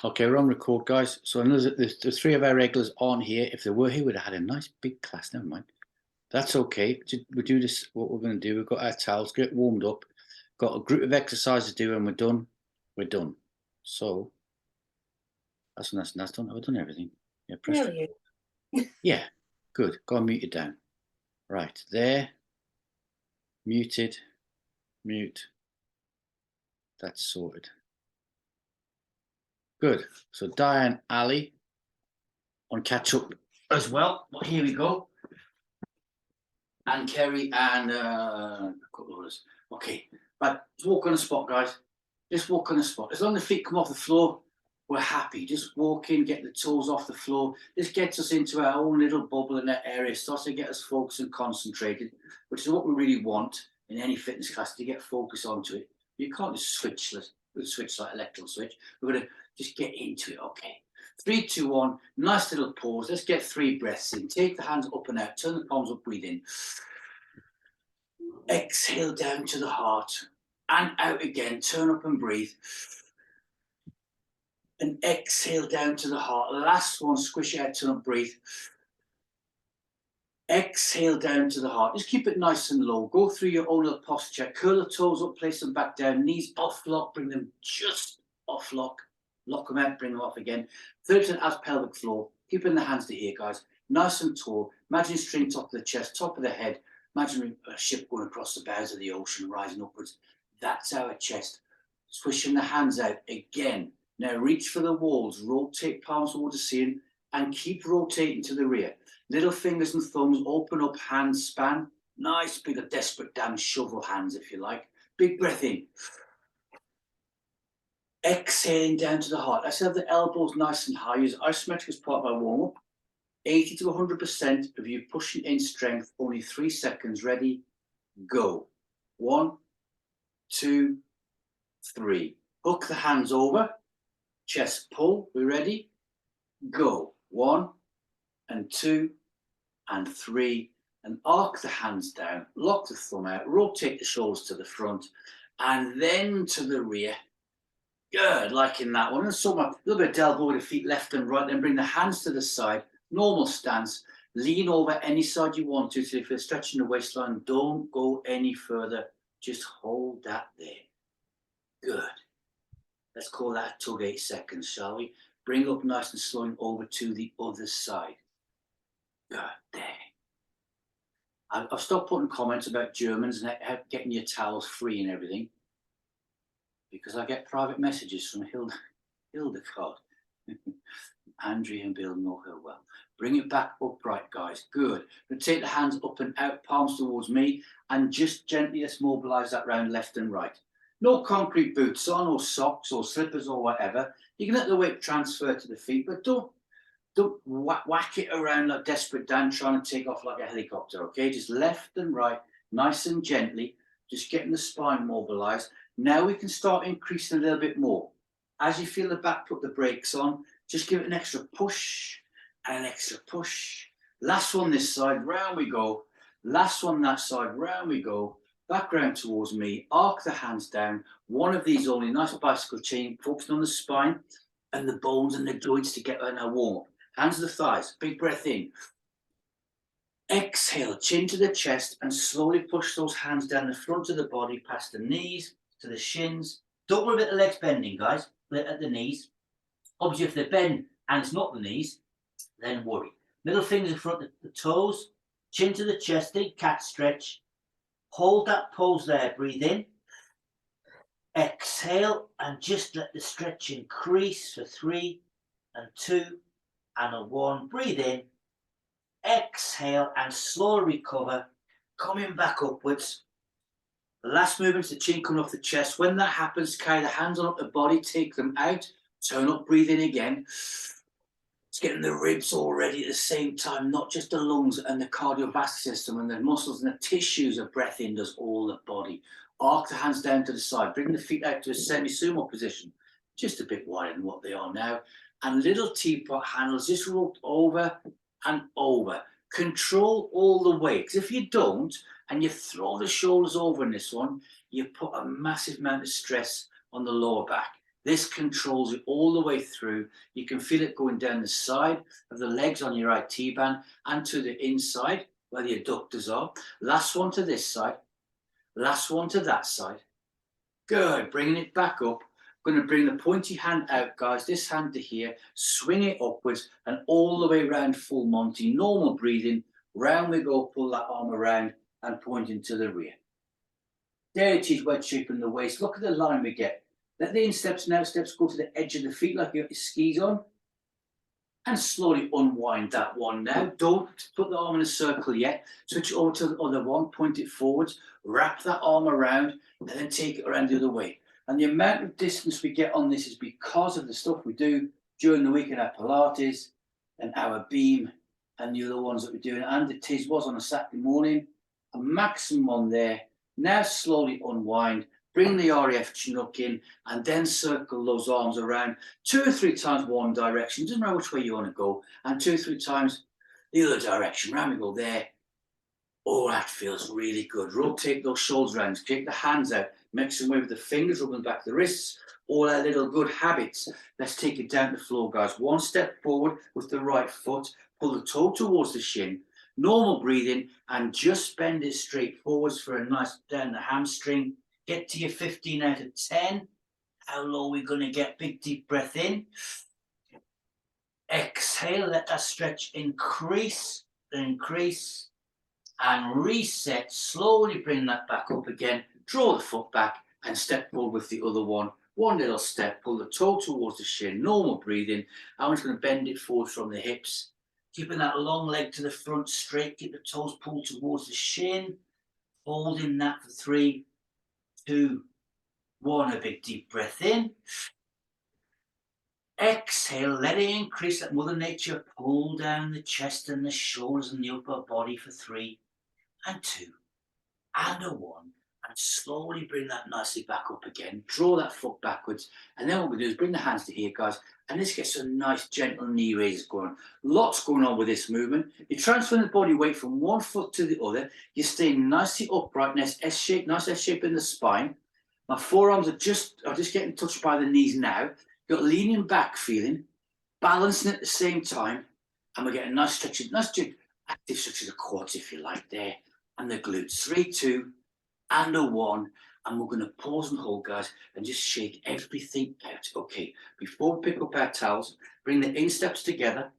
Okay, we're on record, guys. So I know that the three of our regulars aren't here. If they were here, we'd have had a nice big class. Never mind. That's okay. We do this. What we're going to do, we've got our towels, get warmed up, got a group of exercises to do, and we're done. We're done. So that's done. Have I done everything? Yeah, press. Really? Yeah, good. Go and mute it down. Right there. Muted. Mute. That's sorted. Good. So Diane, Ali on catch up as well. But here we go. And Kerry and a couple of others. Okay, right. Just walk on the spot, guys. Just walk on the spot. As long as the feet come off the floor, we're happy. Just walk in, get the toes off the floor. This gets us into our own little bubble in that area. Starts to get us focused and concentrated, which is what we really want in any fitness class, to get focus onto it. You can't just switch like electrical switch. We're going to just get into it. Okay. 3, 2, 1. Nice little pause. Let's get 3 breaths in. Take the hands up and out. Turn the palms up. Breathe in. Exhale down to the heart. And out again. Turn up and breathe. And exhale down to the heart. Last one. Squish it out. Turn up. Breathe. Exhale down to the heart. Just keep it nice and low. Go through your own little posture. Curl the toes up. Place them back down. Knees off lock. Bring them just off lock. Lock them out, bring them off again. 30% as pelvic floor. Keeping the hands to here, guys. Nice and tall. Imagine string top of the chest, top of the head. Imagine a ship going across the bows of the ocean, rising upwards. That's our chest. Swishing the hands out again. Now reach for the walls. Rotate palms towards the ceiling and keep rotating to the rear. Little fingers and thumbs open up, hands span. Nice big desperate damn shovel hands, if you like. Big breath in. Exhaling down to the heart. Let's have the elbows nice and high. Use isometric as part of our warm-up. 80 to 100% of you pushing in strength. Only 3 seconds. Ready? Go. 1, 2, 3. Hook the hands over. Chest pull. We ready? Go. 1 and 2 and 3. And arc the hands down. Lock the thumb out. Rotate the shoulders to the front. And then to the rear. Good, like in that one. And so a little bit of elbow with the feet left and right. Then bring the hands to the side. Normal stance. Lean over any side you want to. So if you're stretching the waistline, don't go any further. Just hold that there. Good. Let's call that a tug 8 seconds, shall we? Bring up nice and slowing over to the other side. Good, there. I've stopped putting comments about Germans and getting your towels free and everything, because I get private messages from Hildegard. Andrea and Bill know her well. Bring it back upright, guys. Good. We'll take the hands up and out, palms towards me, and just gently let's mobilize that round left and right. No concrete boots on or socks or slippers or whatever. You can let the weight transfer to the feet, but don't whack it around like desperate Dan trying to take off like a helicopter, okay? Just left and right, nice and gently, just getting the spine mobilized. Now we can start increasing a little bit more. As you feel the back, put the brakes on. Just give it an extra push and an extra push. Last one this side, round we go. Last one that side, round we go. Back round towards me. Arc the hands down. One of these only. Nice bicycle chain, focusing on the spine and the bones and the joints to get in our warm-up. Hands to the thighs. Big breath in. Exhale, chin to the chest, and slowly push those hands down the front of the body, past the knees, to the shins. Don't worry about the legs bending, guys. At the knees. Obviously, if they bend and it's not the knees, then worry. Middle fingers in front of the toes, chin to the chest, think cat stretch. Hold that pose there, breathe in. Exhale, and just let the stretch increase for 3 and 2 and a 1. Breathe in. Exhale, and slowly recover, coming back upwards. The last movement is the chin coming off the chest. When that happens, carry the hands on up the body, take them out, turn up, breathe in again. It's getting the ribs all ready at the same time, not just the lungs and the cardiovascular system and the muscles and the tissues of breath in does all the body. Arc the hands down to the side, bring the feet out to a semi-sumo position, just a bit wider than what they are now. And little teapot handles just rolled over and over. Control all the way, because if you don't, and you throw the shoulders over in this one, you put a massive amount of stress on the lower back. This controls it all the way through. You can feel it going down the side of the legs on your IT band and to the inside where the adductors are. Last one to this side. Last one to that side. Good. Bringing it back up. Going to bring the pointy hand out, guys. This hand to here. Swing it upwards and all the way around full Monty. Normal breathing. Round we go. Pull that arm around and pointing to the rear. There it is, wedge shape in the waist. Look at the line we get. Let the insteps and outsteps go to the edge of the feet like you got your skis on. And slowly unwind that one now. Don't put the arm in a circle yet. Switch over to the other one, point it forwards, wrap that arm around, and then take it around the other way. And the amount of distance we get on this is because of the stuff we do during the week in our Pilates and our beam and the other ones that we're doing. And the TIS was on a Saturday morning. A maximum on there. Now slowly unwind. Bring the RAF Chinook in and then circle those arms around 2 or 3 times one direction. Doesn't matter which way you want to go. And 2 or 3 times the other direction. Round we go there. Oh, that feels really good. Rotate those shoulders around. Take the hands out. Make some way with the fingers, rubbing back the wrists. All our little good habits. Let's take it down to the floor, guys. 1 step forward with the right foot. Pull the toe towards the shin. Normal breathing. And just bend it straight forwards for a nice down the hamstring. Get to your 15 out of 10. How low are we going to get? Big deep breath in. Exhale, let that stretch increase, and reset. Slowly bring that back up again. Draw the foot back and step forward with the other one. One little step, pull the toe towards the shin, normal breathing. I'm just going to bend it forward from the hips. Keeping that long leg to the front straight. Keep the toes pulled towards the shin. Holding that for 3, 2, 1, a big deep breath in. Exhale, let it increase. Let Mother Nature pull down the chest and the shoulders and the upper body for 3 and 2 and a 1. And slowly bring that nicely back up again. Draw that foot backwards. And then what we do is bring the hands to here, guys. And this gets some nice gentle knee raises going on. Lots going on with this movement. You're transferring the body weight from one foot to the other. You're staying nicely upright, nice S shape, nice S shape in the spine. My forearms are just getting touched by the knees now. You've got leaning back feeling, balancing at the same time. And we're getting a nice stretch, active stretch of the quads, if you like, there. And the glutes. 3, 2, and a 1. And we're going to pause and hold, guys, and just shake everything out. Okay, before we pick up our towels, bring the insteps together,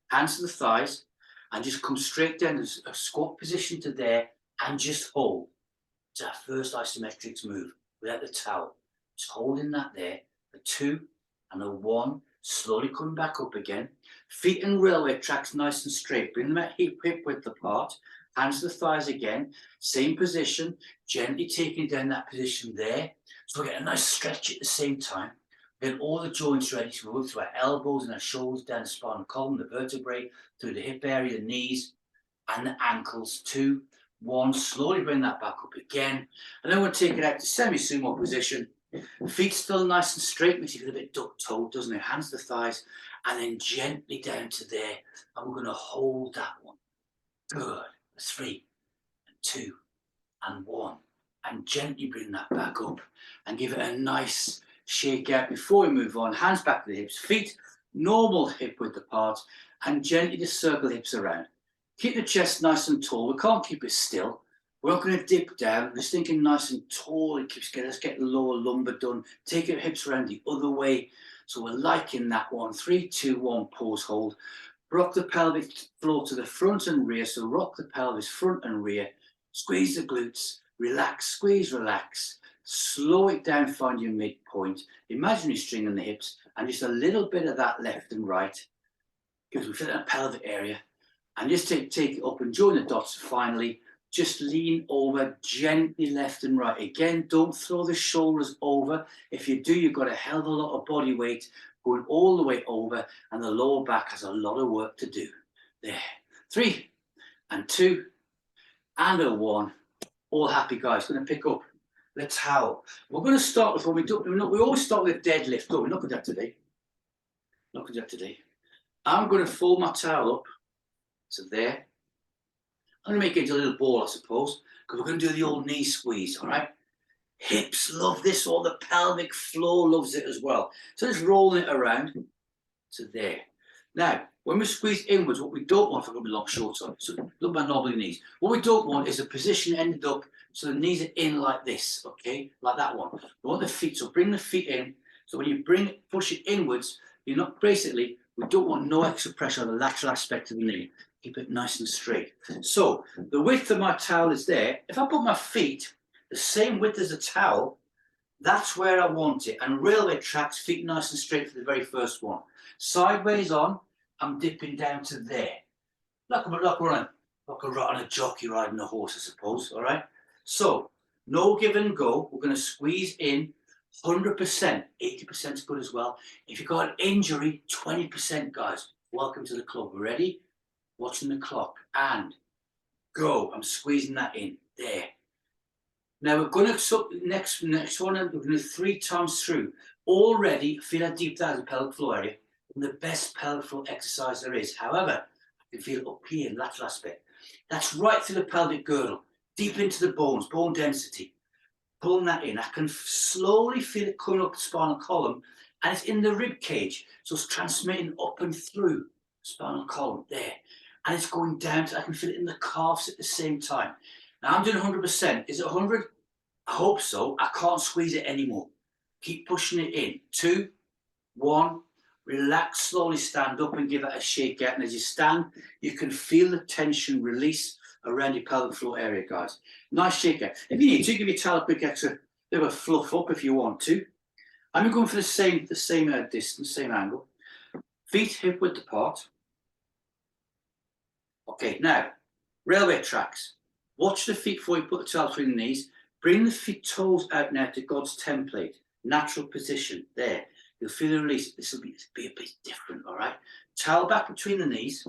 hands to the thighs, and just come straight down to a squat position to there, and just hold. It's our first isometrics move without the towel. Just holding that there for 2 and a 1, slowly coming back up again. Feet and railway tracks nice and straight. Bring them at hip width apart. Hands to the thighs again, same position, gently taking down that position there. So we get a nice stretch at the same time. Get all the joints ready, so we work through our elbows and our shoulders, down the spinal column, the vertebrae, through the hip area, the knees, and the ankles. 2, 1, slowly bring that back up again. And then we'll take it out to semi-sumo position. Feet still nice and straight, makes you feel a bit duck-toed, doesn't it? Hands to the thighs, and then gently down to there. And we're going to hold that one. Good. 3 and 2 and 1, and gently bring that back up and give it a nice shake out before we move on. Hands back to the hips, feet normal hip width apart, and gently just circle the hips around. Keep the chest nice and tall. We can't keep it still. We're not going to dip down. We're just thinking nice and tall. It keeps getting, let's get the lower lumbar done. Take your hips around the other way. So we're liking that one. 3, 2, 1, pause, hold. Rock the pelvic floor to the front and rear. So rock the pelvis front and rear. Squeeze the glutes. Relax, squeeze, relax. Slow it down, find your midpoint. Imaginary string in the hips. And just a little bit of that left and right. Because we feel that pelvic area. And just take it up and join the dots. Finally, just lean over gently left and right. Again, don't throw the shoulders over. If you do, you've got a hell of a lot of body weight going all the way over, and the lower back has a lot of work to do. There. 3 and 2 and a 1. All happy, guys. Going to pick up the towel. We're going to start with what we do. We always start with deadlift, don't we? Look at that today. Look at that today. I'm going to fold my towel up. So there. I'm going to make it into a little ball, I suppose, because we're going to do the old knee squeeze, all right? Hips love this, or the pelvic floor loves it as well. So just rolling it around to there. Now, when we squeeze inwards, what we don't want, I'm going to be long shorts on, so look at my knobbly knees. What we don't want is a position ended up so the knees are in like this, okay, like that one. We want the feet, so bring the feet in. So when you push it inwards, you're not, basically, we don't want no extra pressure on the lateral aspect of the knee. Keep it nice and straight. So the width of my towel is there. If I put my feet the same width as the towel, that's where I want it. And railway tracks, feet nice and straight for the very first one. Sideways on, I'm dipping down to there. Like we're on a jockey riding a horse, I suppose, all right? So, no give and go. We're going to squeeze in 100%. 80% is good as well. If you've got an injury, 20%, guys. Welcome to the club. Ready? Watching the clock. And go. I'm squeezing that in. There. Now we're going to, next one, we're going to do 3 times through. Already, feel how deep that is in the pelvic floor area. The best pelvic floor exercise there is. However, I can feel it up here in lateral aspect. That's right through the pelvic girdle, deep into the bones, bone density. Pulling that in. I can slowly feel it coming up the spinal column, and it's in the rib cage. So it's transmitting up and through the spinal column there. And it's going down to, I can feel it in the calves at the same time. Now I'm doing 100%. Is it 100? I hope so. I can't squeeze it anymore. Keep pushing it in. 2, 1. Relax, slowly stand up and give it a shake out. And as you stand, you can feel the tension release around your pelvic floor area, guys. Nice shake out. If you need to, give your towel a quick extra bit of a fluff up if you want to. I'm going for the same distance, same angle. Feet hip width apart. Okay, now, railway tracks. Watch the feet before you put the towel between the knees. Bring the feet toes out now to God's template. Natural position, there. You'll feel the release. This will be a bit different, all right? Towel back between the knees.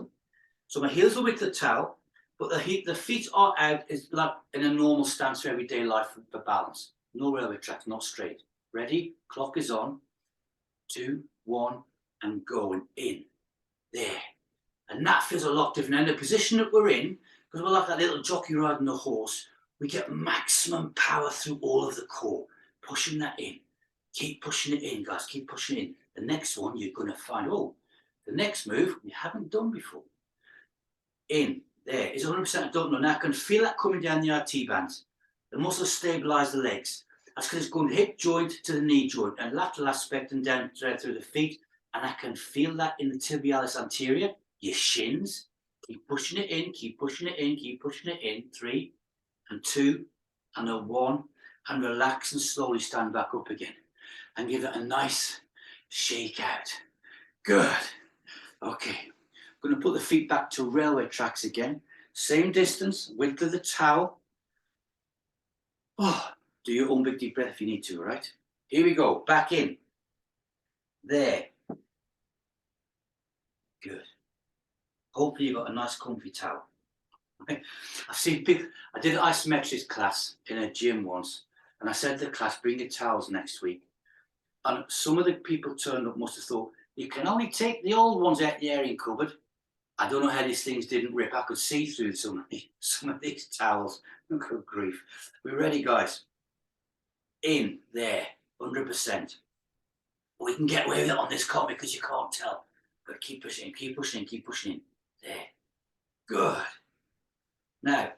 So my heels are with the towel, but the feet are out is like in a normal stance for everyday life for balance. No railway tracks, not straight. Ready? Clock is on. 2, 1, and going in. There. And that feels a lot different. And the position that we're in, because we're like that little jockey riding a horse, we get maximum power through all of the core. Pushing that in. Keep pushing it in, guys. Keep pushing it in. The next one, you're going to find, oh, the next move we haven't done before. In. There. Is 100%. I don't know. Now I can feel that coming down the IT bands. The muscles stabilize the legs. That's because it's going hip joint to the knee joint and lateral aspect and down through the feet. And I can feel that in the tibialis anterior, your shins. Keep pushing it in. Keep pushing it in. Keep pushing it in. 3 and 2 and a 1. And relax and slowly stand back up again. And give it a nice shake out. Good. Okay. I'm going to put the feet back to railway tracks again. Same distance, width of the towel. Oh, do your own big deep breath if you need to, right? Here we go. Back in. There. Good. Hopefully you've got a nice comfy towel. I've seen people, I did an ISOMETRIcs class in a gym once, and I said to the class, bring your towels next week. And some of the people turned up must have thought, you can only take the old ones out the airing cupboard. I don't know how these things didn't rip. I could see through some of these towels. Good grief. We're ready, guys. In there, 100%. We can get away with it on this cot because you can't tell. But keep pushing, keep pushing, keep pushing. There. Good. Now,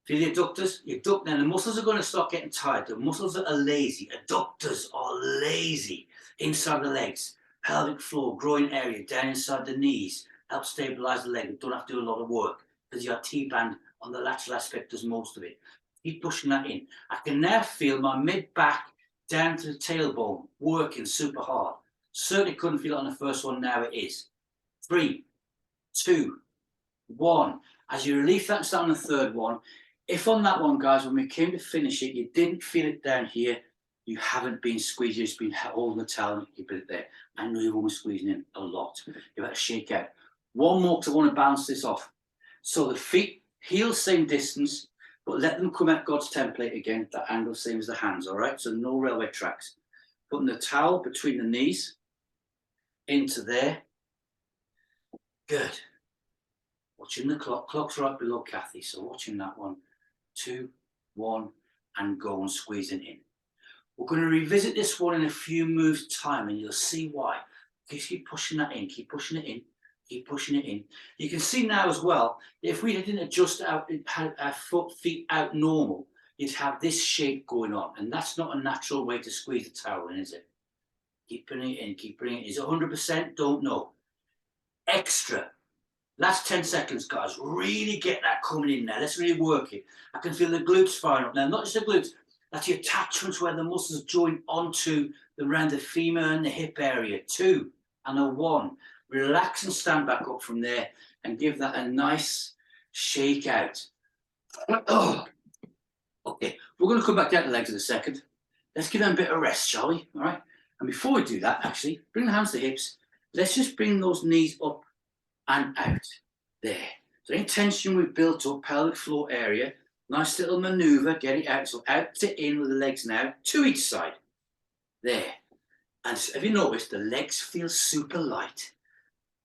feel your adductors? Your now the muscles are going to start getting tired. The muscles that are lazy. Adductors are lazy. Inside the legs, pelvic floor, groin area, down inside the knees. Help stabilize the leg. You don't have to do a lot of work because your T-band on the lateral aspect does most of it. Keep pushing that in. I can now feel my mid-back down to the tailbone working super hard. Certainly couldn't feel it on the first one. Now it is. 3, 2, 1. As you release that and start on the third one, if on that one, guys, when we came to finish it, you didn't feel it down here, you haven't been squeezing, you've just been holding the towel and keeping it there. I know you've always squeezing in a lot. You've had to shake out. One more because I want to balance this off. So the feet, heels same distance, but let them come at God's template again. That angle same as the hands, all right? So no railway tracks. Putting the towel between the knees, into there. Good. Watching the clock. Clock's right below Kathy, so watching that one. 2, 1, and go and squeezing in. We're going to revisit this one in a few moves time, and you'll see why. Just keep pushing that in, keep pushing it in, keep pushing it in. You can see now as well, if we didn't adjust out, had our feet out normal, you'd have this shape going on, and that's not a natural way to squeeze the towel in, is it? Keep putting it in, keep putting it in. Is it 100%? Don't know. Extra. Last 10 seconds, guys. Really get that coming in now. Let's really work it. I can feel the glutes firing up now. Not just the glutes, that's the attachments where the muscles join onto around the femur and the hip area. 2 and a 1. Relax and stand back up from there and give that a nice shake out. Oh. Okay, we're going to come back down to the legs in a second. Let's give them a bit of rest, shall we? All right. And before we do that, actually, bring the hands to the hips. Let's just bring those knees up and out. There. So any tension we've built up, pelvic floor area, nice little maneuver, get it out. So out to in with the legs now, to each side. There. And have you noticed the legs feel super light?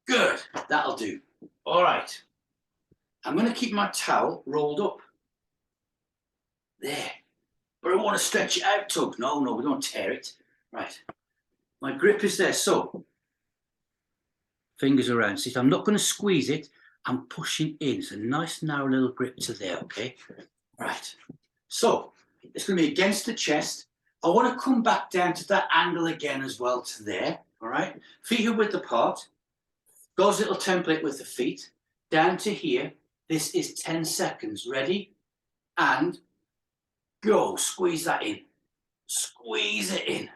Good. That'll do. All right. I'm going to keep my towel rolled up. There. But I want to stretch it out, Tug. No, we don't tear it. Right. My grip is there. So, fingers around. See, I'm not going to squeeze it. I'm pushing in. It's a nice, narrow little grip to there, okay? Right. So, it's going to be against the chest. I want to come back down to that angle again as well to there, all right? Feet are width apart. Goes little template with the feet. Down to here. This is 10 seconds. Ready? And go. Squeeze that in. Squeeze it in.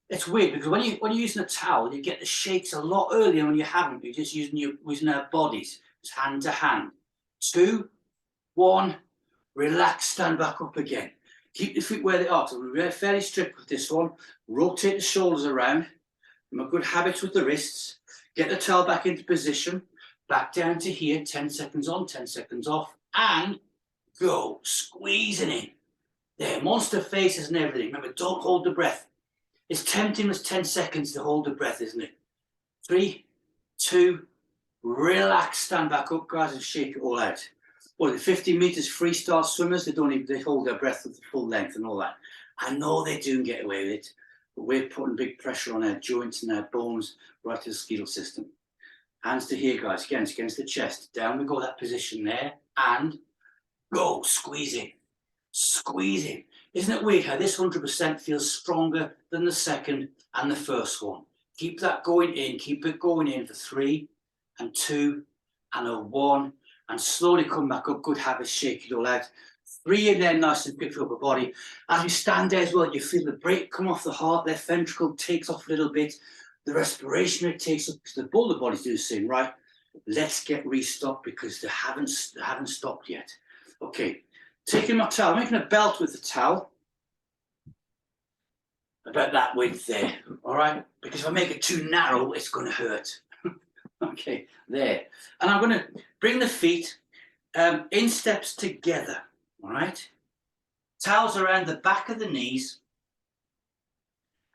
It's weird because when you're using a towel, you get the shakes a lot earlier when you haven't. You're just using our bodies. It's hand to hand. 2, 1, relax, stand back up again. Keep the feet where they are. So we're fairly strict with this one. Rotate the shoulders around. My good habits with the wrists. Get the towel back into position. Back down to here. 10 seconds on, 10 seconds off. And go. Squeezing in. There. Monster faces and everything. Remember, don't hold the breath. It's tempting as 10 seconds to hold the breath, isn't it? 3, 2, relax, stand back up, guys, and shake it all out. Well, the 50 meters freestyle swimmers, they hold their breath at the full length and all that. I know they do get away with it, but we're putting big pressure on our joints and our bones right to the skeletal system. Hands to here, guys, against the chest. Down we go, that position there, and go, squeezing, squeezing. Isn't it weird how this 100% feels stronger than the second and the first one? Keep that going in, keep it going in for 3 and 2 and a 1, and slowly come back up. Good habit, shake it all out. 3 in there, nice and good for upper body. As we stand there as well, you feel the brake come off the heart, left ventricle takes off a little bit, the respiration rate takes up, because the bulk of the bodies do the same, right? Let's get restocked because they haven't stopped yet. Okay. Taking my towel, making a belt with the towel, about that width there, all right? Because if I make it too narrow, it's going to hurt. Okay, there. And I'm going to bring the feet in steps together, all right? Towels around the back of the knees.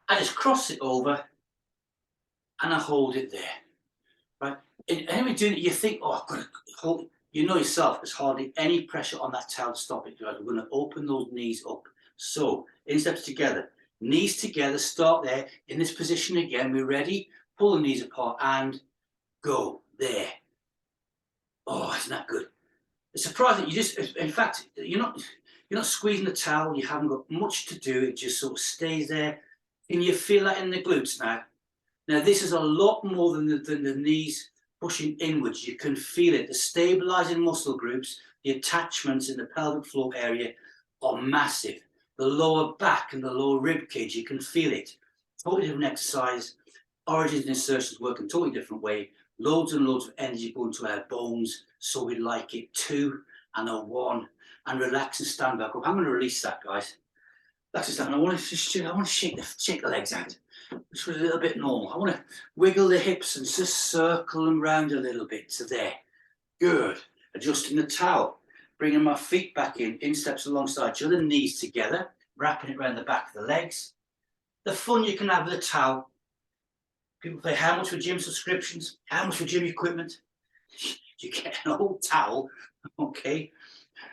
I just cross it over and I hold it there, right? And anyway, doing it, you think, oh, I've got to hold it. You know yourself, there's hardly any pressure on that towel to stop it, guys. We're going to open those knees up. So, in steps together. Knees together, start there. In this position again, we're ready. Pull the knees apart and go. There. Oh, isn't that good? It's surprising. You just, in fact, you're not squeezing the towel. You haven't got much to do. It just sort of stays there. Can you feel that in the glutes now? Now, this is a lot more than the knees pushing inwards. You can feel it. The stabilizing muscle groups, the attachments in the pelvic floor area are massive. The lower back and the lower rib cage, you can feel it. Totally different exercise. Origins and insertions work in a totally different way. Loads and loads of energy going to our bones. So we like it. 2 and a 1. And relax and stand back up. I'm going to release that, guys. That's just that. I want to shake the legs out. Just a little bit normal. I want to wiggle the hips and just circle them round a little bit to there. Good. Adjusting the towel. Bringing my feet back in steps alongside each other, knees together, wrapping it around the back of the legs. The fun you can have with a towel. People pay how much for gym subscriptions? How much for gym equipment? You get an old towel, okay,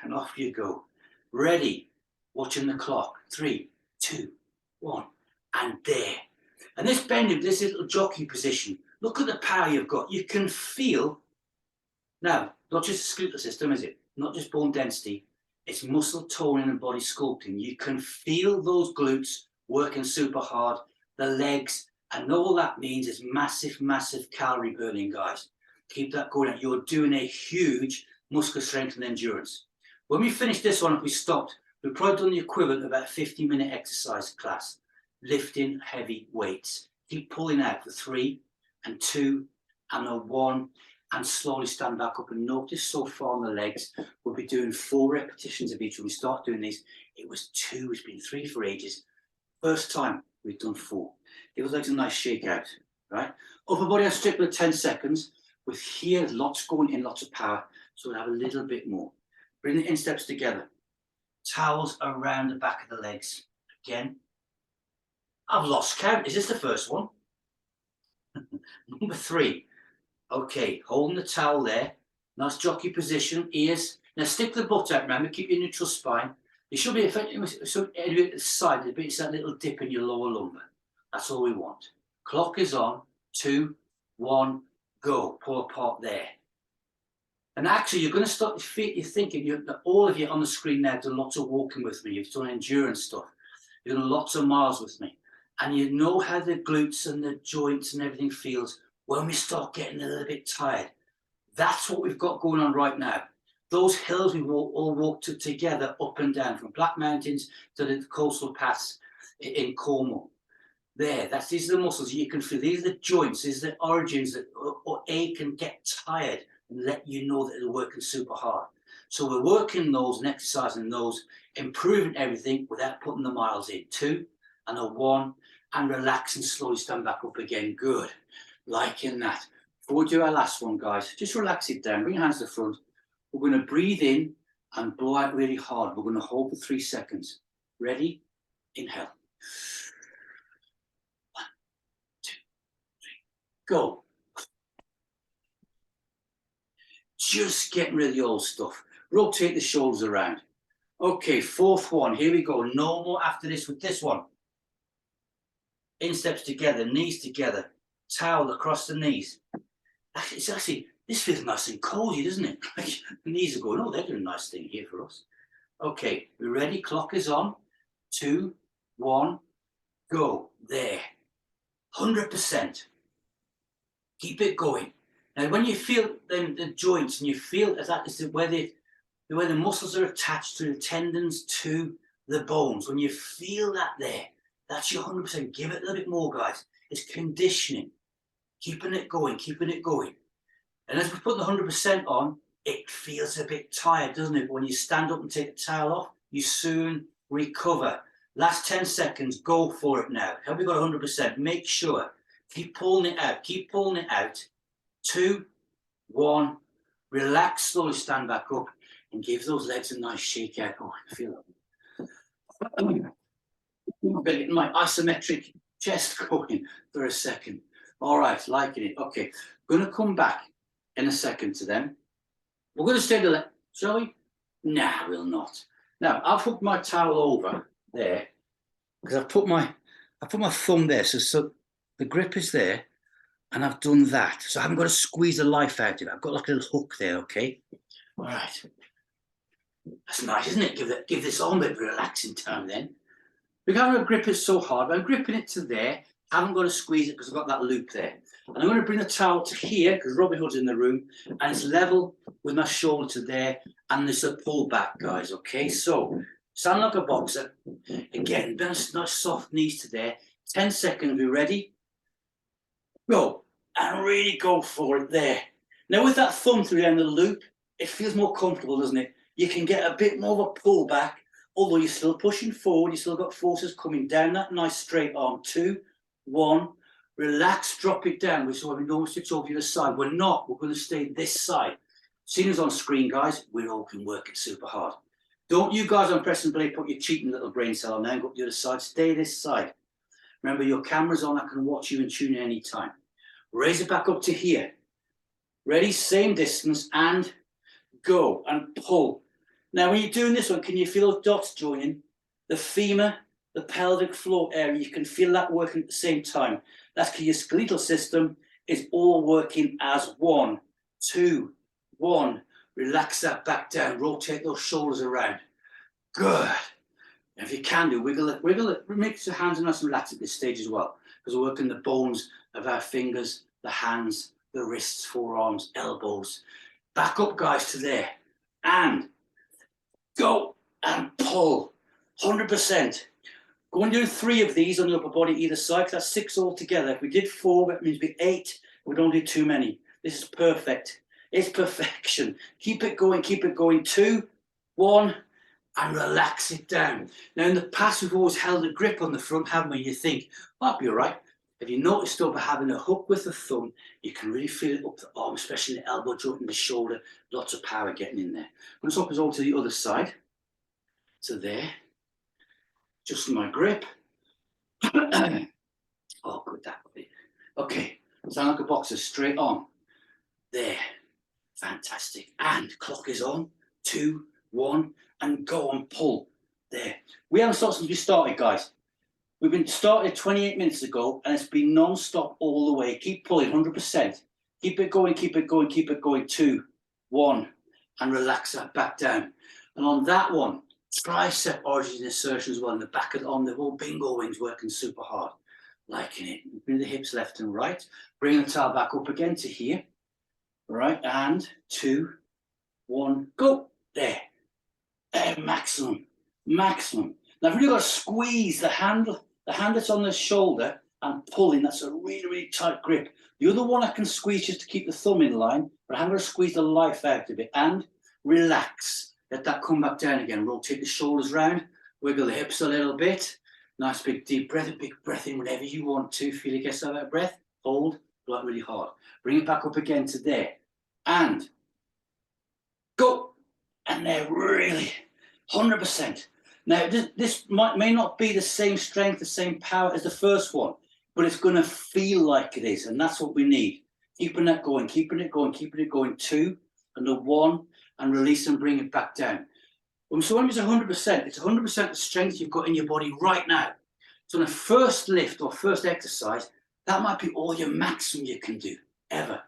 and off you go. Ready. Watching the clock. 3, 2, 1, and there. And this bending, this little jockey position, look at the power you've got. You can feel, now, not just the skeletal system, is it? Not just bone density, it's muscle toning and body sculpting. You can feel those glutes working super hard, the legs, and all that means is massive, massive calorie burning, guys. Keep that going. You're doing a huge muscular strength and endurance. When we finish this one, if we stopped, we've probably done the equivalent of about a 50-minute exercise class, lifting heavy weights. Keep pulling out for 3 and 2 and a 1, and slowly stand back up. And notice so far on the legs, we'll be doing 4 repetitions of each. When we start doing these, it was 2, it's been 3 for ages. First time we've done 4. Give us legs a nice shake out, right? Upper body on strict with 10 seconds. With here, lots going in, lots of power. So we'll have a little bit more. Bring the insteps together. Towels around the back of the legs. Again. I've lost count. Is this the first one? Number 3. Okay, holding the towel there. Nice jockey position, ears. Now stick the butt out, remember, keep your neutral spine. It should be effective, so at the side, it's that little dip in your lower lumbar. That's all we want. Clock is on. 2, 1, go. Pull apart there. And actually, you're going to start your feet. You're thinking, all of you on the screen now have done lots of walking with me. You've done endurance stuff. You've done lots of miles with me. And you know how the glutes and the joints and everything feels when we start getting a little bit tired. That's what we've got going on right now. Those hills we all walked together up and down, from Black Mountains to the coastal paths in Cornwall. There, these are the muscles you can feel. These are the joints, these are the origins that ache and get tired and let you know that they're working super hard. So we're working those and exercising those, improving everything without putting the miles in. 2 and a 1, and relax and slowly stand back up again. Good. Liking that. Before we do our last one, guys, just relax it down. Bring your hands to the front. We're going to breathe in and blow out really hard. We're going to hold for 3 seconds. Ready? Inhale. 1, 2, 3. Go. Just getting rid of the old stuff. Rotate the shoulders around. Okay, 4th one. Here we go. No more after this with this one. Insteps together, knees together. Towel across the knees. Actually, this feels nice and cozy, doesn't it? The knees are going, oh, they're doing a nice thing here for us. Okay, we're ready. Clock is on. 2, 1, go. There. 100%. Keep it going. Now, when you feel the joints and you feel that is where the muscles are attached to the tendons to the bones, when you feel that there, that's your 100%. Give it a little bit more, guys. It's conditioning. Keeping it going, keeping it going. And as we put the 100% on, it feels a bit tired, doesn't it? But when you stand up and take the towel off, you soon recover. Last 10 seconds, go for it now. Have we got 100%? Make sure. Keep pulling it out. Keep pulling it out. 2, 1. Relax, slowly stand back up and give those legs a nice shake out. Oh, I feel it. I'm getting my isometric chest going for a second. All right, liking it. Okay, going to come back in a second to them. We're going to stay to the left, shall we? Nah, we'll not. Now, I'll put my towel over there because I put my thumb there, so the grip is there, and I've done that. So I haven't got to squeeze the life out of it. I've got like a little hook there, okay? All right. That's nice, isn't it? Give this arm a bit of relaxing time then. We can't grip it so hard, but I'm gripping it to there. I haven't got to squeeze it because I've got that loop there. And I'm going to bring the towel to here because Robin Hood's in the room and it's level with my shoulder to there and there's a pull back, guys, okay? So, stand like a boxer. Again, nice soft knees to there. 10 seconds, we ready? Go. And really go for it there. Now with that thumb through the end of the loop, it feels more comfortable, doesn't it? You can get a bit more of a pull back, although you're still pushing forward, you've still got forces coming down that nice straight arm. 2, 1, relax, drop it down, which is why we normally switch over to the side. We're not, we're going to stay this side. Seeing us on screen, guys, we all can work it super hard. Don't you guys on Press and Play put your cheating little brain cell on there and go up the other side. Stay this side. Remember, your camera's on, I can watch you and tune in anytime. Raise it back up to here. Ready, same distance, and go, and pull. Now, when you're doing this one, can you feel those dots joining? The femur the pelvic floor area. You can feel that working at the same time. That's because your skeletal system is all working as one, two, one. Relax that back down, rotate those shoulders around. Good. And if you can do, wiggle it, make your hands nice and relaxed at this stage as well, because we're working the bones of our fingers, the hands, the wrists, forearms, elbows. Back up, guys, to there. And go and pull. 100%. Go and do 3 of these on the upper body either side, because that's 6 altogether. If we did 4, that means we 8. We don't do too many. This is perfect. It's perfection. Keep it going, keep it going. 2, 1, and relax it down. Now, in the past, we've always held a grip on the front, haven't we? You think, well, that'll be all right. If you notice, though, by having a hook with the thumb, you can really feel it up the arm, especially in the elbow joint and the shoulder. Lots of power getting in there. I'm going to swap us over to the other side. So there. Just my grip. Oh, good, that would be. Okay, sound like a boxer, straight on. There. Fantastic. And clock is on. 2, 1, and go and pull. There. We haven't stopped since we started, guys. We've been started 28 minutes ago, and it's been non-stop all the way. Keep pulling, 100%. Keep it going, keep it going, keep it going. 2, 1, and relax that back down. And on that one, tricep origin insertion as well in the back of the arm. The whole bingo wings working super hard. Liking it. Bring the hips left and right. Bring the towel back up again to here. All right, and 2, 1, go. There. Maximum. Maximum. Now, I've really got to squeeze the hand that's on the shoulder and pulling. That's a really, really tight grip. The other one I can squeeze just to keep the thumb in line, but I'm going to squeeze the life out of it and relax. Let that come back down again. Rotate the shoulders round, wiggle the hips a little bit. Nice big deep breath, a big breath in whenever you want to. Feel it gets out of breath. Hold, blow it really hard. Bring it back up again to there. And go. And there, really, 100%. Now, this may not be the same strength, the same power as the first one, but it's going to feel like it is, and that's what we need. Keeping that going, keeping it going, keeping it going. 2, and the 1, and release and bring it back down. So when it's 100%, it's 100% the strength you've got in your body right now. So on a first lift or first exercise, that might be all your maximum you can do, ever.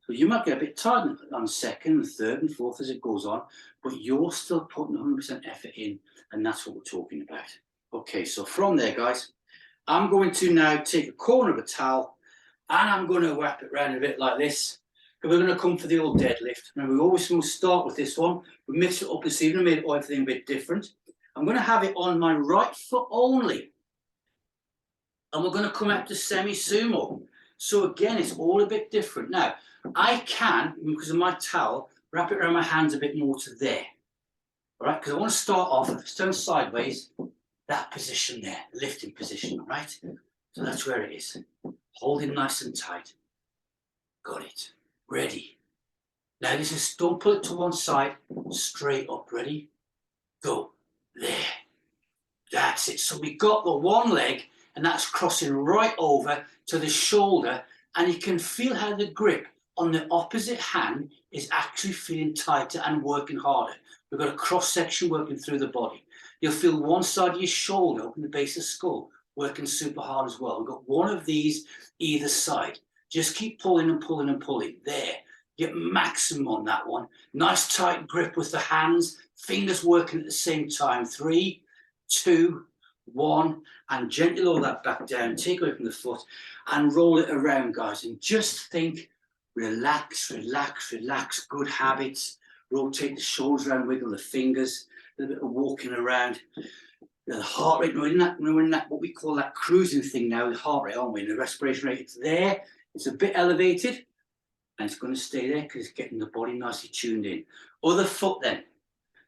So you might get a bit tired on second and third and fourth as it goes on, but you're still putting 100% effort in, and that's what we're talking about. Okay, so from there, guys, I'm going to now take a corner of a towel, and I'm going to wrap it around a bit like this. We're going to come for the old deadlift. Now, we always will start with this one. We mix it up this evening, made everything a bit different. I'm going to have it on my right foot only. And we're going to come out to semi-sumo. So again, it's all a bit different. Now, I can, because of my towel, wrap it around my hands a bit more to there. All right, because I want to start off, if it's turned sideways, that position there, lifting position, right? So that's where it is. Holding nice and tight. Got it. Ready. Now this is, don't pull it to one side, straight up. Ready? Go. There. That's it. So we got the one leg, and that's crossing right over to the shoulder, and you can feel how the grip on the opposite hand is actually feeling tighter and working harder. We've got a cross section working through the body. You'll feel one side of your shoulder up in the base of the skull working super hard as well. We've got one of these either side. Just keep pulling and pulling and pulling. There. Get maximum on that one. Nice tight grip with the hands. Fingers working at the same time. 3, 2, 1. And gently lower that back down. Take away from the foot and roll it around, guys. And just think, relax, relax, relax. Good habits. Rotate the shoulders around, wiggle the fingers. A little bit of walking around. The heart rate, we're in that, what we call that cruising thing now, the heart rate, aren't we? And the respiration rate, it's there. It's a bit elevated, and it's going to stay there because it's getting the body nicely tuned in. Other foot then,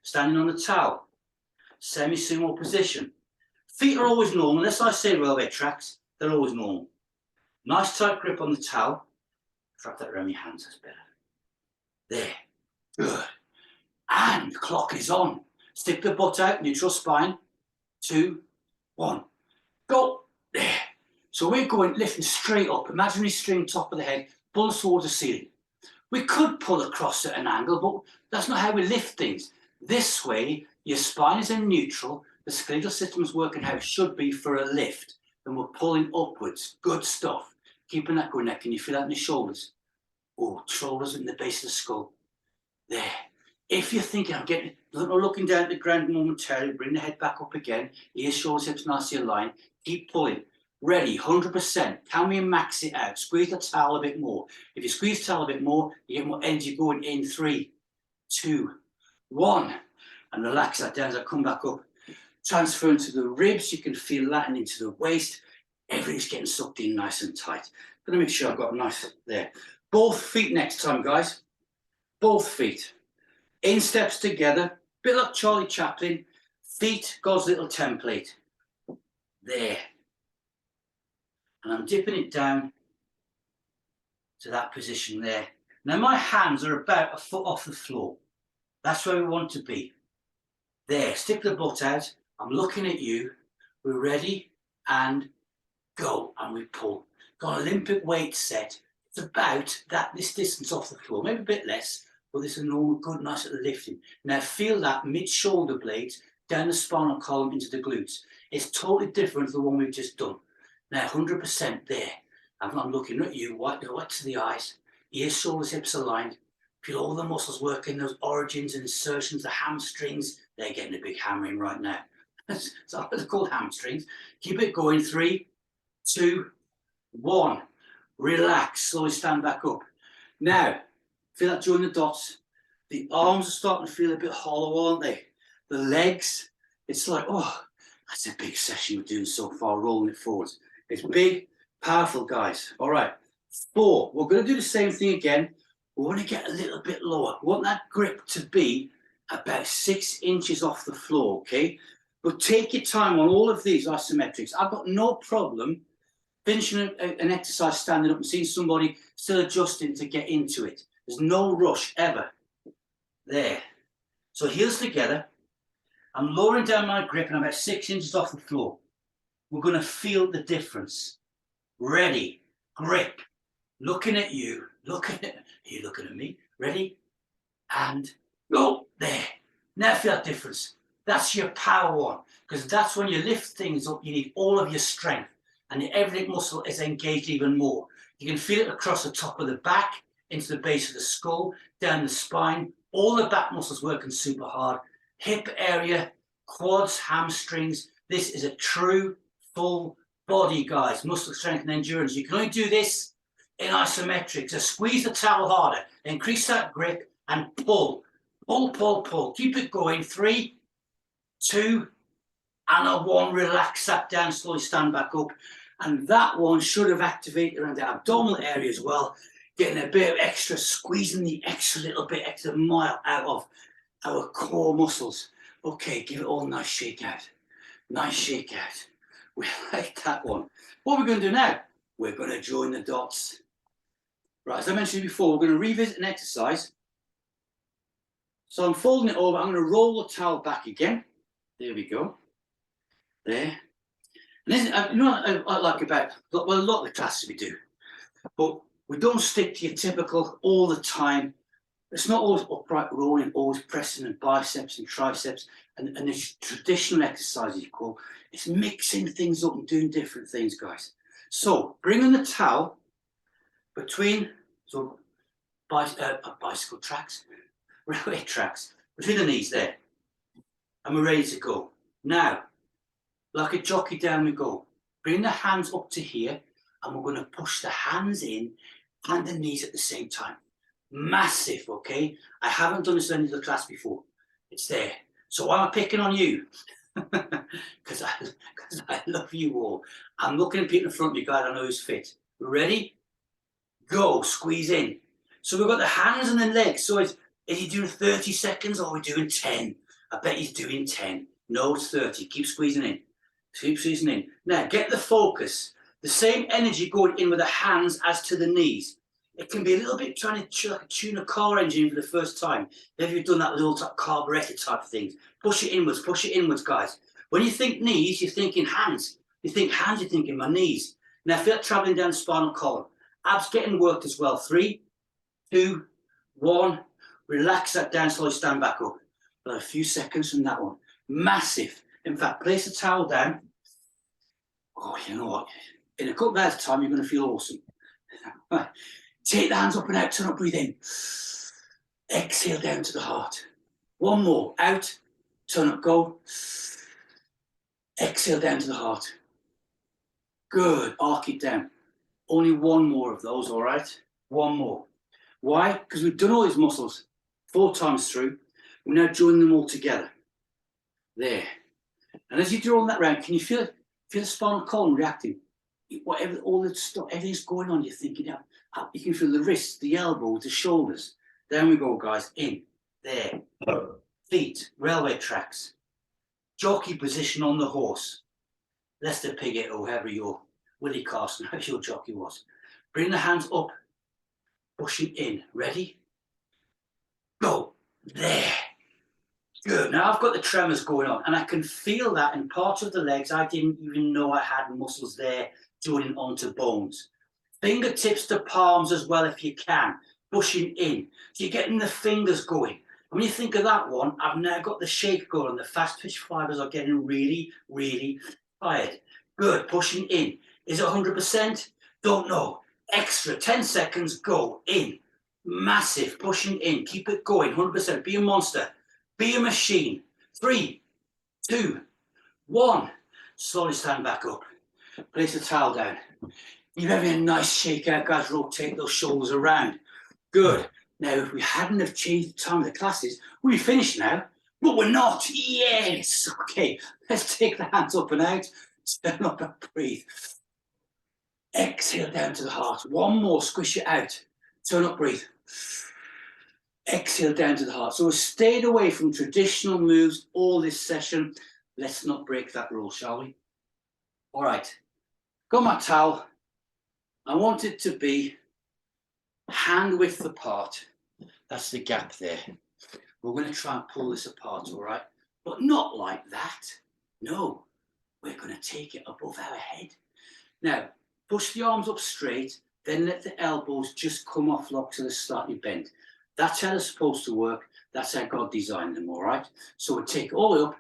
standing on the towel, semi-sumo position. Feet are always normal, unless I say railway tracks, they're always normal. Nice tight grip on the towel. Wrap that around your hands, that's better. There, good. And the clock is on. Stick the butt out, neutral spine. 2, 1, go. There. So we're going, lifting straight up, imaginary string top of the head, pull towards the ceiling. We could pull across at an angle, but that's not how we lift things. This way, your spine is in neutral, The skeletal system is working how it should be for a lift. And we're pulling upwards. Good stuff. Keeping that going. Now, can you feel that in the shoulders? Oh, shoulders in the base of the skull. There. If you're thinking, I'm getting, looking down at the ground momentarily, bring the head back up again. Ears, shoulders, hips, nicely aligned. Keep pulling. Ready, 100%. Can we max it out? Squeeze the towel a bit more. If you squeeze the towel a bit more, you get more energy going in 3, 2, 1. And relax that down as I come back up. Transfer into the ribs. You can feel that and into the waist. Everything's getting sucked in nice and tight. I'm going to make sure I've got nice there. Both feet next time, guys. Both feet. Insteps together. Bit like Charlie Chaplin. Feet, God's little template. There. And I'm dipping it down to that position there. Now my hands are about a foot off the floor. That's where we want to be. There, stick the butt out. I'm looking at you. We're ready and go. And we pull. Got an Olympic weight set. It's about this distance off the floor, maybe a bit less, but this is a normal, good, nice little lifting. Now feel that mid-shoulder blades down the spinal column into the glutes. It's totally different to the one we've just done. Now 100% there. I'm looking at you, white to the eyes, ears, shoulders, hips aligned. Feel all the muscles working, those origins and insertions, the hamstrings. They're getting a big hammering right now. So they're called hamstrings. Keep it going. 3, 2, 1. Relax. Slowly stand back up. Now, feel that join the dots. The arms are starting to feel a bit hollow, aren't they? The legs, it's like, oh, that's a big session we're doing so far, rolling it forwards. It's big, powerful, guys. All right. 4. We're going to do the same thing again. We want to get a little bit lower. We want that grip to be about 6 inches off the floor, okay? But take your time on all of these isometrics. I've got no problem finishing an exercise standing up and seeing somebody still adjusting to get into it. There's no rush ever. There. So heels together. I'm lowering down my grip and I'm about 6 inches off the floor. We're going to feel the difference. Ready. Grip. Looking at you. Looking at you. Looking at me. Ready. And go. There. Now feel that difference. That's your power one. Because that's when you lift things up, you need all of your strength. And every muscle is engaged even more. You can feel it across the top of the back, into the base of the skull, down the spine. All the back muscles working super hard. Hip area, quads, hamstrings. This is a true full body, guys. Muscle strength and endurance. You can only do this in isometric. So squeeze the towel harder. Increase that grip and pull. Pull, pull, pull. Keep it going. 3, 2, and a 1. Relax that down. Slowly stand back up. And that one should have activated around the abdominal area as well. Getting a bit of extra, squeezing the extra little bit extra mile out of our core muscles. Okay, give it all a nice shake out. Nice shake out. We like that one. What we're going to do now, we're going to join the dots. Right, as I mentioned before, we're going to revisit an exercise. So I'm folding it over. I'm going to roll the towel back again. There we go. There. And isn't, you know what I like about, well, a lot of the classes we do, but we don't stick to your typical all the time. It's not always upright rolling, always pressing and biceps and triceps and the traditional exercises you call. It's mixing things up and doing different things, guys. So bringing the towel between bicycle tracks, railway tracks, between the knees there, and we're ready to go. Now, like a jockey, down we go. Bring the hands up to here, and we're going to push the hands in and the knees at the same time. Massive, okay? I haven't done this in the class before. It's there. So why am I picking on you? Because I love you all. I'm looking at people in front of you, guys. I know who's fit. Ready? Go. Squeeze in. So we've got the hands and the legs. So is he doing 30 seconds or are we doing 10? I bet he's doing 10. No, it's 30. Keep squeezing in. Keep squeezing in. Now, get the focus. The same energy going in with the hands as to the knees. It can be a little bit trying to tune a car engine for the first time. Have you done that with all carburetor type of things? Push it inwards, guys. When you think knees, you're thinking hands. You think hands, you're thinking my knees. Now feel it traveling down the spinal column. Abs getting worked as well. 3, 2, 1. Relax that down, slowly stand back up. But a few seconds from that one. Massive. In fact, place the towel down. Oh, you know what? In a couple of hours' time, you're going to feel awesome. Take the hands up and out, turn up, breathe in. Exhale down to the heart. One more, out, turn up, go. Exhale down to the heart. Good, arc it down. Only one more of those, all right? One more. Why? Because we've done all these muscles 4 times through. We're now joining them all together. There. And as you draw on that round, can you feel the spinal column reacting? Whatever, all the stuff, everything's going on, you're thinking, you can feel the wrists, the elbows, the shoulders. Down we go, guys, in, there. Feet, railway tracks. Jockey position on the horse. Lester Piggott or whoever your, Willie Carson, whoever your jockey was. Bring the hands up, pushing in. Ready? Go. There. Good. Now I've got the tremors going on and I can feel that in parts of the legs I didn't even know I had muscles there joining onto bones. Fingertips to palms as well if you can, pushing in. So you're getting the fingers going. When you think of that one, I've now got the shake going. The fast twitch fibers are getting really, really tired. Good, pushing in. Is it 100%? Don't know. Extra, 10 seconds, go in. Massive, pushing in. Keep it going, 100%. Be a monster. Be a machine. 3, 2, 1. Slowly stand back up. Place the towel down. You're having a nice shake out, guys. Rotate those shoulders around. Good. Now, if we hadn't have changed the time of the classes, we'd be finished now. But we're not. Yes. Okay. Let's take the hands up and out. Turn up and breathe. Exhale down to the heart. One more. Squish it out. Turn up, breathe. Exhale down to the heart. So we've stayed away from traditional moves all this session. Let's not break that rule, shall we? All right. Got my towel. I want it to be hand width apart. That's the gap there. We're going to try and pull this apart, all right? But not like that. No, we're going to take it above our head. Now, push the arms up straight, then let the elbows just come off lock to the slightly bent. That's how they're supposed to work. That's how God designed them, all right? So we take it all the way up,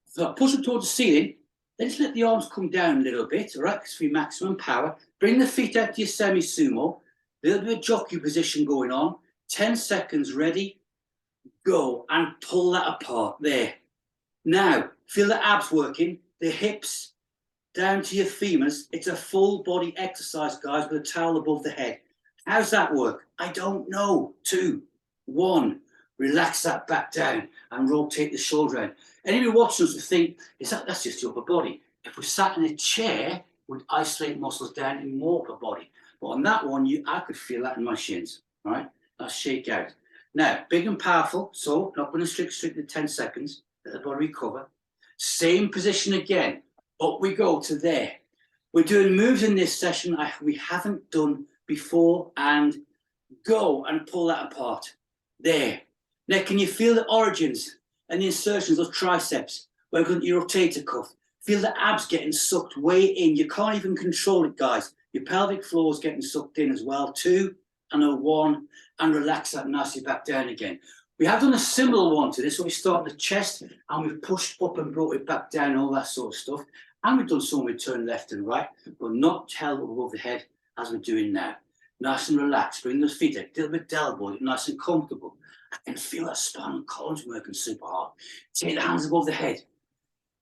so push them towards the ceiling, then just let the arms come down a little bit, all right? Because for maximum power. Bring the feet out to your semi-sumo. A little bit of jockey position going on. 10 seconds, ready, go, and pull that apart, there. Now, feel the abs working, the hips down to your femurs. It's a full body exercise, guys, with a towel above the head. How's that work? I don't know. 2, 1, relax that back down and rotate the shoulder around. Anybody watching us would think, that's just the upper body. If we sat in a chair, we'd isolate muscles down in more upper body. But on that one, I could feel that in my shins, right? That's shake out. Now, big and powerful, so not going to strict the 10 seconds, let the body recover. Same position again, up we go to there. We're doing moves in this session we haven't done before, and go and pull that apart. There. Now, can you feel the origins and the insertions of triceps? Where your rotator cuff. Feel the abs getting sucked way in. You can't even control it, guys. Your pelvic floor is getting sucked in as well. 2 and a 1, and relax that nicely back down again. We have done a similar one to this, so we start the chest and we've pushed up and brought it back down, all that sort of stuff. And we've done some with turn left and right, but not held above the head as we're doing now. Nice and relaxed. Bring the feet up, a little bit elbow, nice and comfortable. I can feel that spinal column's working super hard. Take the hands above the head.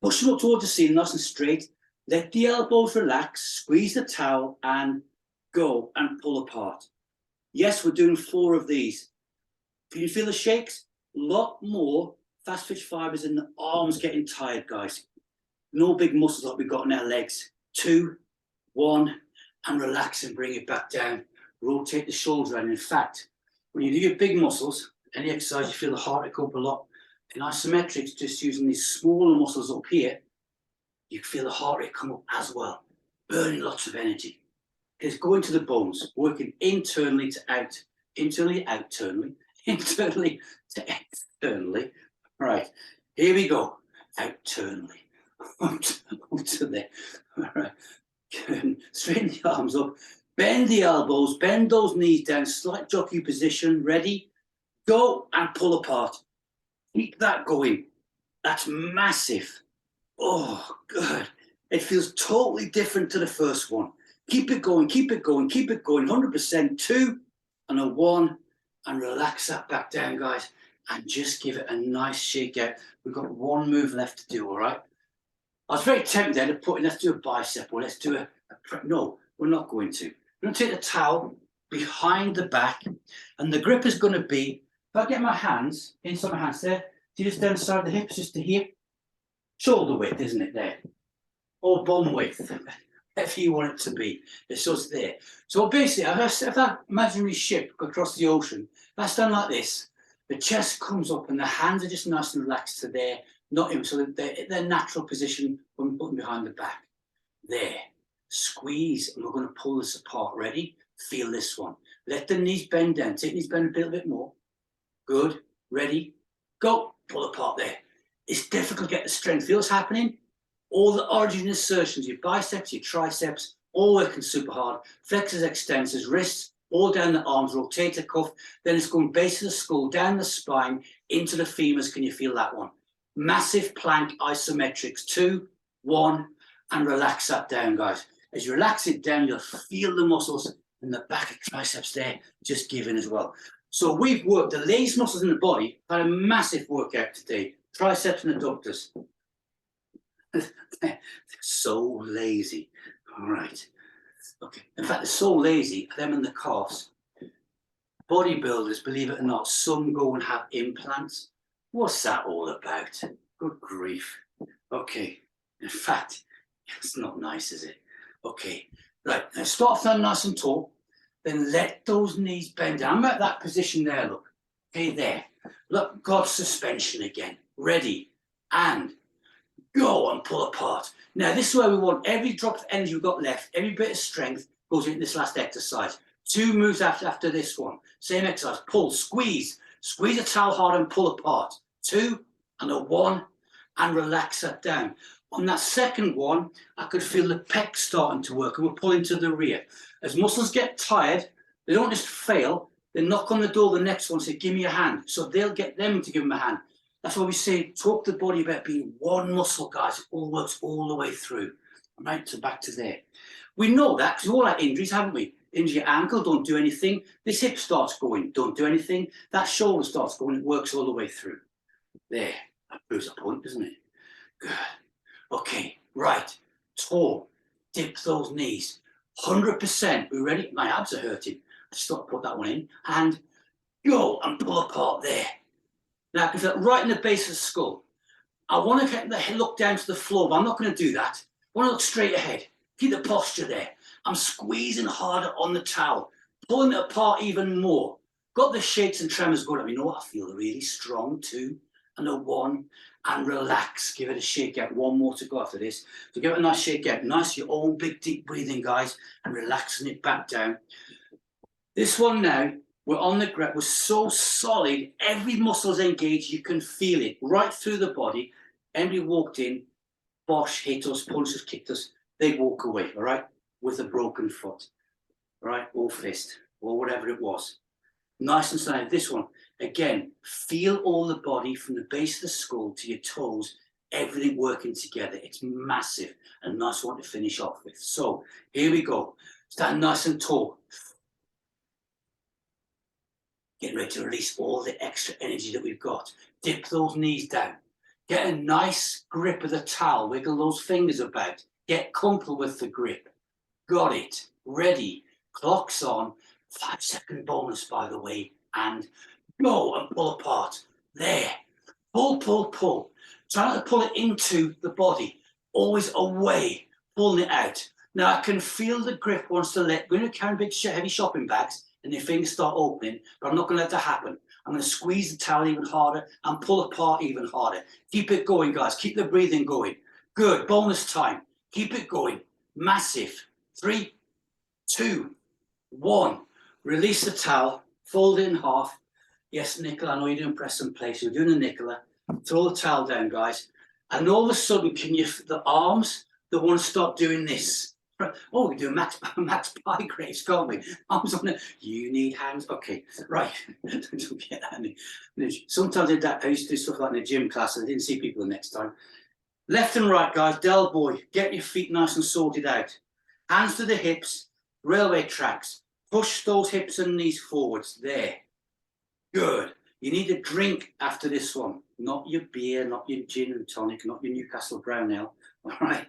Push them up towards the ceiling, nice and straight. Let the elbows relax, squeeze the towel, and go and pull apart. Yes, we're doing 4 of these. Can you feel the shakes? A lot more fast twitch fibers in the arms getting tired, guys. No big muscles like we've got in our legs. 2, 1, and relax and bring it back down. Rotate the shoulders around. In fact, when you do your big muscles, any exercise, you feel the heart rate go up a lot. In isometrics, just using these smaller muscles up here, you feel the heart rate come up as well, burning lots of energy. It's going to the bones, working internally to out, internally, outernally, internally to externally. Right, here we go, outernally, up to there. All right, straighten the arms up, bend the elbows, bend those knees down, slight jockey position, ready, go and pull apart. Keep that going. That's massive. Oh, good. It feels totally different to the first one. Keep it going, keep it going, keep it going. 100%, 2 and a 1, and relax that back down, guys, and just give it a nice shake out. We've got one move left to do, all right? I was very tempted there to put in, let's do a bicep, or let's do a no, we're not going to. We're going to take the towel behind the back, and the grip is going to be, if I get my hands, inside my hands there, see just down the side of the hips, just to here, shoulder width, isn't it there? Or bum width, if you want it to be. It's just there. So basically, if that imaginary ship goes across the ocean, that's done like this. The chest comes up and the hands are just nice and relaxed to there, not in, so that they're in their natural position when we put them behind the back. There. Squeeze, and we're going to pull this apart. Ready? Feel this one. Let the knees bend down. Take the knees bend a little bit more. Good. Ready? Go. Pull apart there. It's difficult to get the strength. Feel what's happening? All the origin insertions, your biceps, your triceps, all working super hard. Flexors, extensors, wrists, all down the arms, rotator cuff. Then it's going base of the skull, down the spine, into the femurs. Can you feel that one? Massive plank isometrics. 2, 1, and relax that down, guys. As you relax it down, you'll feel the muscles in the back of triceps there just giving as well. So we've worked the lazy muscles in the body. Had a massive workout today. Triceps and adductors. They're so lazy. All right. Okay. In fact, they're so lazy, them and the calves. Bodybuilders, believe it or not, some go and have implants. What's that all about? Good grief. Okay. In fact, it's not nice, is it? Okay. Right. Now start off that nice and tall. Then let those knees bend down. I'm at that position there, look. Okay, there. Look, God's suspension again. Ready. And go and pull apart. Now, this is where we want every drop of energy we've got left, every bit of strength goes into this last exercise. 2 moves after this one. Same exercise. Pull, squeeze. Squeeze the towel hard and pull apart. 2 and a 1, and relax that down. On that second one, I could feel the pecs starting to work, and we're pulling to the rear. As muscles get tired, they don't just fail, they knock on the door the next one and say, give me a hand. So they'll get them to give them a hand. That's why we say, talk to the body about being one muscle, guys. It all works all the way through. Right, so back to there. We know that because we all had injuries, haven't we? Injure your ankle, don't do anything. This hip starts going, don't do anything. That shoulder starts going, it works all the way through. There, that proves a point, doesn't it? Good. Okay, right, tall, dip those knees. 100%, we ready? My abs are hurting. I just thought I'd put that one in. And go and pull apart there. Now, I can feel it right in the base of the skull. I want to get the head look down to the floor, but I'm not going to do that. I want to look straight ahead. Keep the posture there. I'm squeezing harder on the towel, pulling it apart even more. Got the shakes and tremors going. You know what? I feel really strong. 2 and a 1, and relax. Give it a shake out. 1 more to go after this. So give it a nice shake out. Nice, your own big deep breathing, guys, and relaxing it back down. This one now, we're on the grip. We're so solid. Every muscle's engaged. You can feel it right through the body. Anybody walked in, bosh, hit us, punched us, kicked us, they walk away, all right, with a broken foot, all right, or fist, or whatever it was. Nice and silent. This one, again, feel all the body from the base of the skull to your toes, everything working together. It's massive and nice one to finish off with. So here we go. Stand nice and tall. Get ready to release all the extra energy that we've got. Dip those knees down. Get a nice grip of the towel. Wiggle those fingers about. Get comfortable with the grip. Got it. Ready. Clock's on. 5-second bonus, by the way. And go and pull apart. There. Pull, pull, pull. Try not to pull it into the body. Always away. Pulling it out. Now, I can feel the grip wants to let. We're going to carry big, heavy shopping bags, and your fingers start opening, but I'm not going to let that happen. I'm going to squeeze the towel even harder and pull apart even harder. Keep it going, guys. Keep the breathing going. Good. Bonus time. Keep it going. Massive. 3, 2, 1. Release the towel. Fold it in half. Yes, Nicola, I know you're doing press and place. You're doing a Nicola. Throw the towel down, guys. And all of a sudden, the arms, they want to start doing this. Oh, we do Max Bygraves, can't we? Arms on it. You need hands. Okay, right. Don't get that. Sometimes I used to do stuff like in a gym class and I didn't see people the next time. Left and right, guys, Del Boy, get your feet nice and sorted out. Hands to the hips, railway tracks. Push those hips and knees forwards, there. Good. You need a drink after this one. Not your beer, not your gin and tonic, not your Newcastle Brown Ale, all right?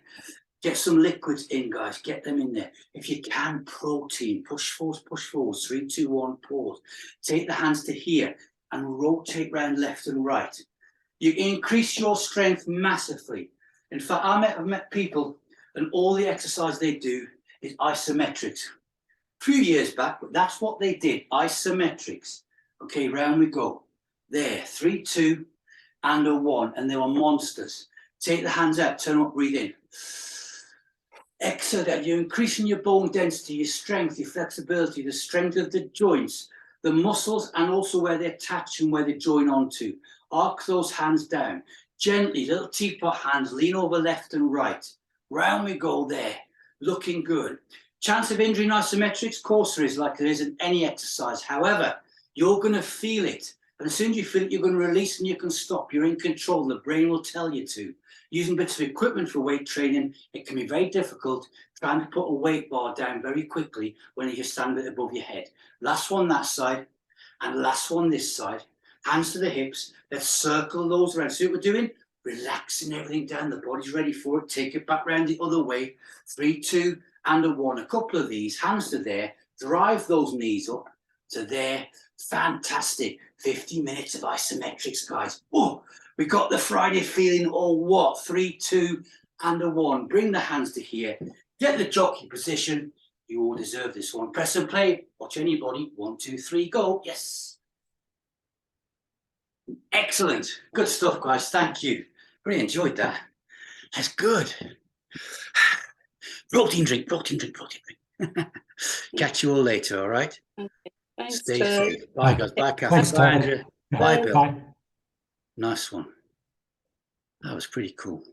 Get some liquids in, guys, get them in there. If you can, protein, push forwards, 3, 2, 1, pause. Take the hands to here and rotate round left and right. You increase your strength massively. In fact, I've met people and all the exercise they do is isometrics. A few years back, but that's what they did, isometrics. Okay, round we go. There, 3, 2, and a 1, and they were monsters. Take the hands out, turn up, breathe in. Exhale, you're increasing your bone density, your strength, your flexibility, the strength of the joints, the muscles, and also where they attach and where they join onto. Arc those hands down. Gently, little teapot hands, lean over left and right. Round we go there, looking good. Chance of injury in isometrics, of course there is, like there is in any exercise. However, you're going to feel it. And as soon as you feel it, you're going to release and you can stop. You're in control. The brain will tell you to. Using bits of equipment for weight training, it can be very difficult trying to put a weight bar down very quickly when you stand it above your head. Last one that side and last one this side. Hands to the hips. Let's circle those around. See what we're doing? Relaxing everything down. The body's ready for it. Take it back round the other way. 3, 2, and a 1. A couple of these. Hands to there. Drive those knees up to there. Fantastic. 50 minutes of isometrics, guys. Oh, we got the Friday feeling or what? 3, 2, and a 1. Bring the hands to here. Get the jockey position. You all deserve this one. Press and play. Watch anybody. 1, 2, 3, go. Yes. Excellent. Good stuff, guys. Thank you. Really enjoyed that. That's good. Protein drink. Catch you all later, all right? Okay. Thanks, Stay Joe. safe. Bye, guys. Bye, Kathy. Thanks, Bye, Tom. Andrew. Bye, Bill. Bye. Nice one. That was pretty cool.